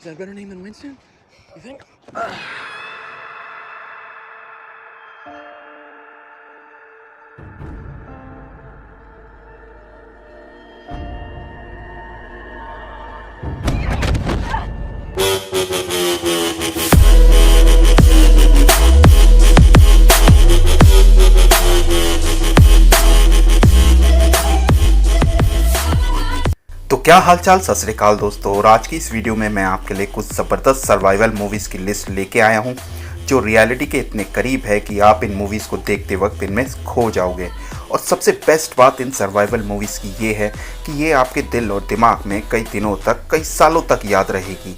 that a better name than Winston? You think? तो क्या हालचाल, सत श्री अकाल दोस्तों। और आज की इस वीडियो में मैं आपके लिए कुछ ज़बरदस्त सर्वाइवल मूवीज़ की लिस्ट लेके आया हूँ जो रियलिटी के इतने करीब है कि आप इन मूवीज़ को देखते वक्त इनमें खो जाओगे। और सबसे बेस्ट बात इन सर्वाइवल मूवीज़ की ये है कि ये आपके दिल और दिमाग में कई दिनों तक, कई सालों तक याद रहेगी,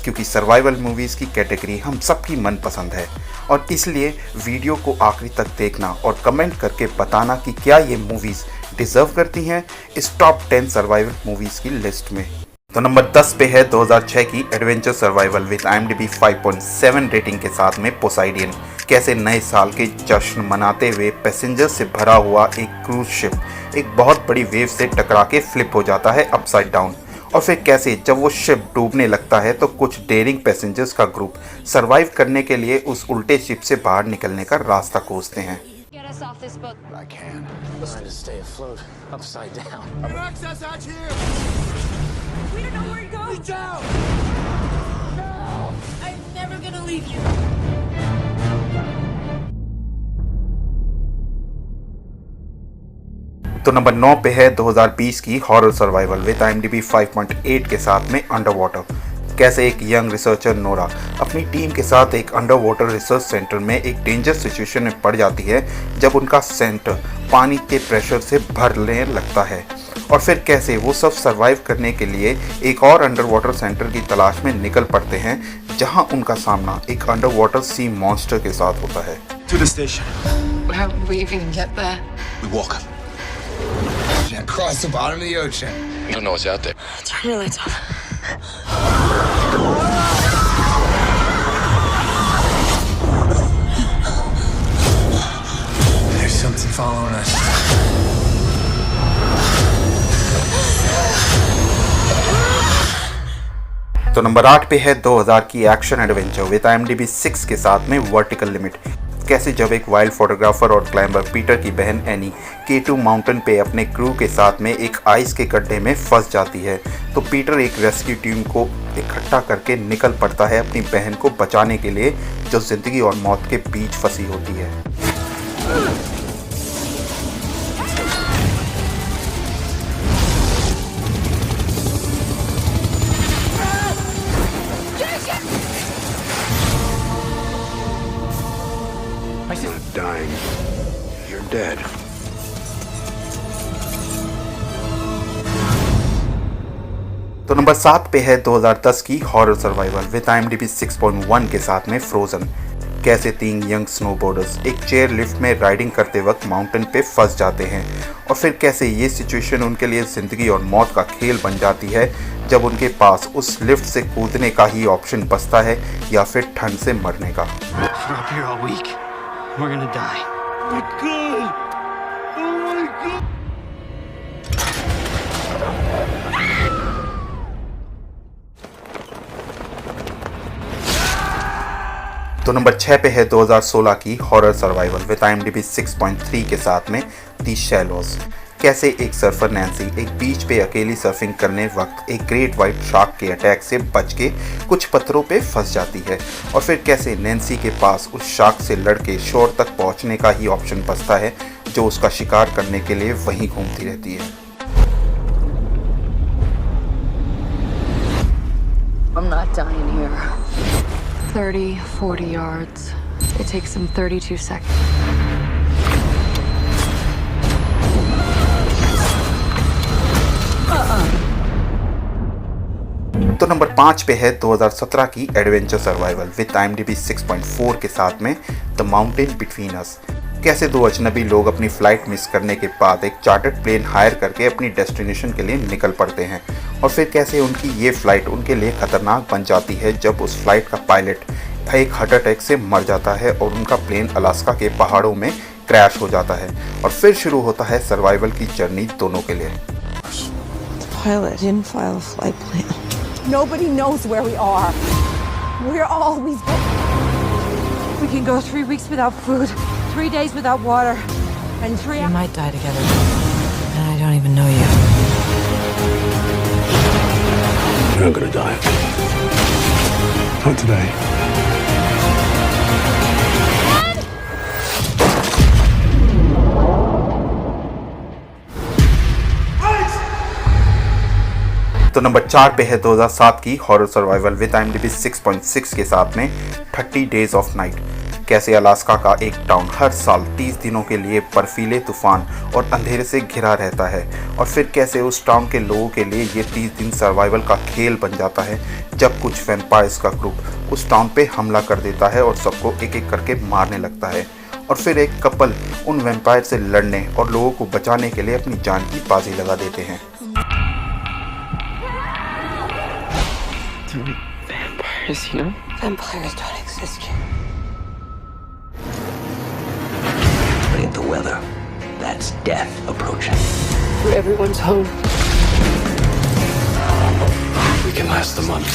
क्योंकि सर्वाइवल मूवीज़ की कैटेगरी हम सबकी मनपसंद है। और इसलिए वीडियो को आखिरी तक देखना और कमेंट करके बताना कि क्या ये मूवीज़ डिज़र्व करती हैं इस टॉप 10 सर्वाइवल मूवीज़ की लिस्ट में। तो नंबर 10 पे है 2006 की adventure survival with IMDb 5.7 rating के साथ में पोसाइडियन। कैसे नए साल के जश्न मनाते हुए पैसेंजर से भरा हुआ एक क्रूज शिप एक बहुत बड़ी वेव से टकरा के फ्लिप हो जाता है अपसाइड डाउन, और फिर कैसे जब वो शिप डूबने लगता है तो कुछ डेयरिंग पैसेंजर्स का ग्रुप सरवाइव करने के लिए उस उल्टे शिप से बाहर निकलने का रास्ता खोजते हैं। Get us off this boat. I can. Trying to stay afloat upside down. Access hatch here! We don't know where to go. Reach out! No! I'm never gonna leave you. तो number 9 पे है 2020 की horror survival with IMDb 5.8 के साथ में under water. कैसे एक young researcher Nora अपनी टीम के साथ एक अंडर वाटर रिसर्च सेंटर में एक डेंजर सिचुएशन में पड़ जाती है जब उनका सेंटर पानी के प्रेशर से भरने लगता है, और फिर कैसे वो सब सरवाइव करने के लिए एक और अंडर वाटर सेंटर की तलाश में निकल पड़ते हैं जहां उनका सामना एक अंडर वाटर सी मॉन्स्टर के साथ होता है। To the station. How would we even get there? We walk up. Across the bottom of the ocean. You don't know what's out there. Turn your lights off. There's something following us. तो number 8 पे है 2000 की action adventure with IMDb 6 के साथ में vertical limit. कैसे जब एक वाइल्ड फोटोग्राफर और क्लाइंबर पीटर की बहन एनी K2 माउंटेन पे अपने क्रू के साथ में एक आइस के गड्ढे में फंस जाती है, तो पीटर एक रेस्क्यू टीम को इकट्ठा करके निकल पड़ता है अपनी बहन को बचाने के लिए जो जिंदगी और मौत के बीच फंसी होती है। You're not dying. You're dead. तो नंबर 7 पे है 2010 की हॉरर सर्वाइवल विद IMDb 6.1 के साथ में फ्रोजन। कैसे 3 यंग स्नोबोर्डर्स एक चेयर लिफ्ट में राइडिंग करते वक्त माउंटेन पे फंस जाते हैं, और फिर कैसे ये सिचुएशन उनके लिए ज़िंदगी और मौत का खेल बन जाती है जब उनके पास उस लिफ्ट से कूदने का ही ऑप्शन बचता है या फिर ठंड से मरने का। We're up here all week. We're gonna die. Oh my god! Oh my god! तो नंबर 6 पे है 2016 की हॉरर सर्वाइवल विद IMDb 6.3 के साथ में दी शैलोज। कैसे एक सर्फर नैन्सी एक बीच पे अकेली सर्फिंग करने वक्त एक ग्रेट वाइट शार्क के अटैक से बच के कुछ पत्थरों पे फंस जाती है, और फिर कैसे नैन्सी के पास उस शार्क से लड़के शोर तक पहुंचने का ही ऑप्शन बचता है जो उसका शिकार करने के लिए वहीं घूमती रहती है। I'm not dying here. 30, 40 yards. It takes them 32 seconds. तो नंबर 5 पे है 2017 की एडवेंचर सर्वाइवल विद IMDb 6.4 के साथ में द माउंटेन बिटवीन अस। कैसे 2 अजनबी लोग अपनी फ्लाइट मिस करने के बाद एक चार्टर्ड प्लेन हायर करके अपनी डेस्टिनेशन के लिए निकल पड़ते हैं, और फिर कैसे उनकी ये फ्लाइट उनके लिए खतरनाक बन जाती है जब उस फ्लाइट का पायलट एक हार्ट अटैक से मर जाता है और उनका प्लेन अलास्का के पहाड़ों में क्रैश हो जाता है, और फिर शुरू होता है सर्वाइवल की जर्नी दोनों के लिए। The pilot didn't file a flight plan. Nobody knows where we are. We're always. We can go 3 weeks without food, 3 days without water, and 3 We might die together, and I don't even know you. You're not gonna die. Not today. तो number 4 पे है 2007 की horror survival with IMDb 6.6 के साथ में 30 days of night. कैसे Alaska का एक टाउन हर साल 30 दिनों के लिए बर्फीले तूफान और अंधेरे से घिरा रहता है, और फिर कैसे उस टाउन के लोगों के लिए ये 30 दिन सर्वाइवल का खेल बन जाता है जब कुछ वैम्पायर्स का ग्रुप उस टाउन पे हमला कर देता है और सबको एक एक करके मारने लगता है, और फिर एक कपल उन वैम्पायर से लड़ने और लोगों को बचाने के लिए अपनी जान की बाजी लगा देते हैं। Vampires, you know? Vampires don't exist here. Look at the weather. That's death approaching. Everyone's home. We can last a month.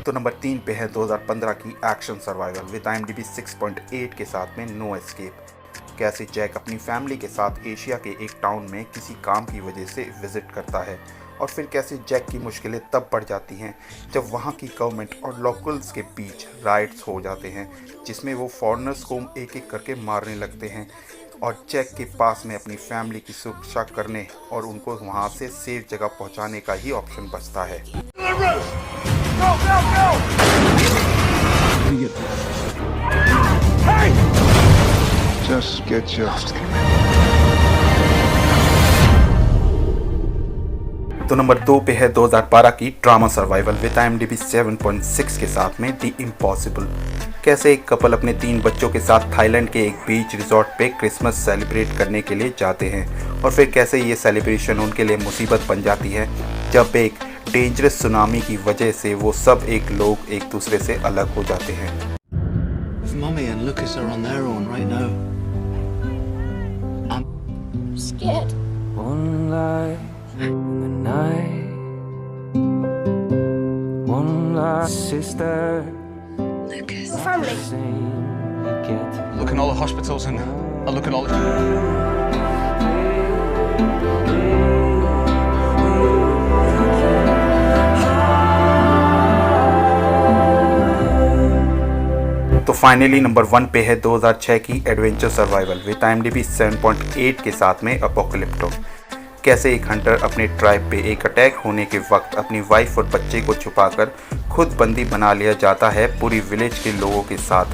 तो नंबर 3 पे है 2015 की एक्शन सर्वाइवल विद IMDb 6.8 के साथ में नो एस्केप। कैसे जैक अपनी फैमिली के साथ एशिया के एक टाउन में किसी काम की वजह से विजिट करता है, और फिर कैसे जैक की मुश्किलें तब बढ़ जाती हैं जब वहाँ की गवर्नमेंट और लोकल्स के बीच राइट्स हो जाते हैं जिसमें वो फॉरेनर्स को एक एक करके मारने लगते हैं, और जैक के पास में अपनी फैमिली की सुरक्षा करने और उनको वहाँ से सेफ जगह पहुँचाने का ही ऑप्शन बचता है। Just get your. तो नंबर 2 पे है 2012 की ड्रामा सर्वाइवल विद IMDb 7.6 के साथ में द इम्पॉसिबल। कैसे एक कपल अपने 3 बच्चों के साथ थाईलैंड के एक बीच रिजॉर्ट पे क्रिसमस सेलिब्रेट करने के लिए जाते हैं, और फिर कैसे ये सेलिब्रेशन उनके लिए मुसीबत बन जाती है जब एक डेंजरस सुनामी की वजह से वो सब एक लोग एक दूसरे से अलग हो जाते हैं। If Mummy and Lucas are on their own right now, I'm Scared. One life in the night, one life, sister. Lucas. Family. Same, you get Look in all the hospitals and I look at all the. तो finally number 1 पे है 2006 की adventure survival with IMDb 7.8 के साथ में अपोकलिप्टो। कैसे एक Hunter अपने ट्राइब पे एक अटैक होने के वक्त अपनी वाइफ और बच्चे को छुपाकर खुद बंदी बना लिया जाता है पूरी विलेज के लोगों के साथ,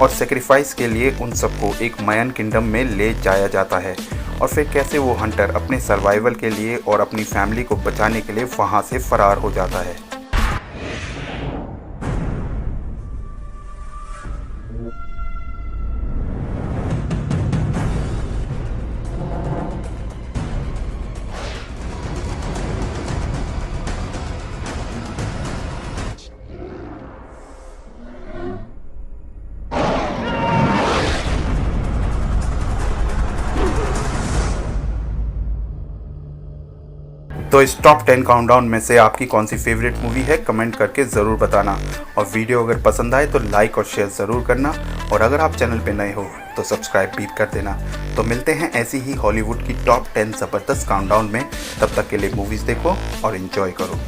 और सेक्रीफाइस के लिए उन सबको एक मयन किंगडम में ले जाया जाता है, और फिर कैसे वो हंटर अपने सर्वाइवल के लिए और अपनी फैमिली को बचाने के लिए वहाँ से फरार हो जाता है। तो इस टॉप 10 काउंटडाउन में से आपकी कौन सी फेवरेट मूवी है कमेंट करके ज़रूर बताना, और वीडियो अगर पसंद आए तो लाइक और शेयर ज़रूर करना, और अगर आप चैनल पे नए हो तो सब्सक्राइब भी कर देना। तो मिलते हैं ऐसी ही हॉलीवुड की टॉप 10 ज़बरदस्त काउंटडाउन में, तब तक के लिए मूवीज़ देखो और एंजॉय करो।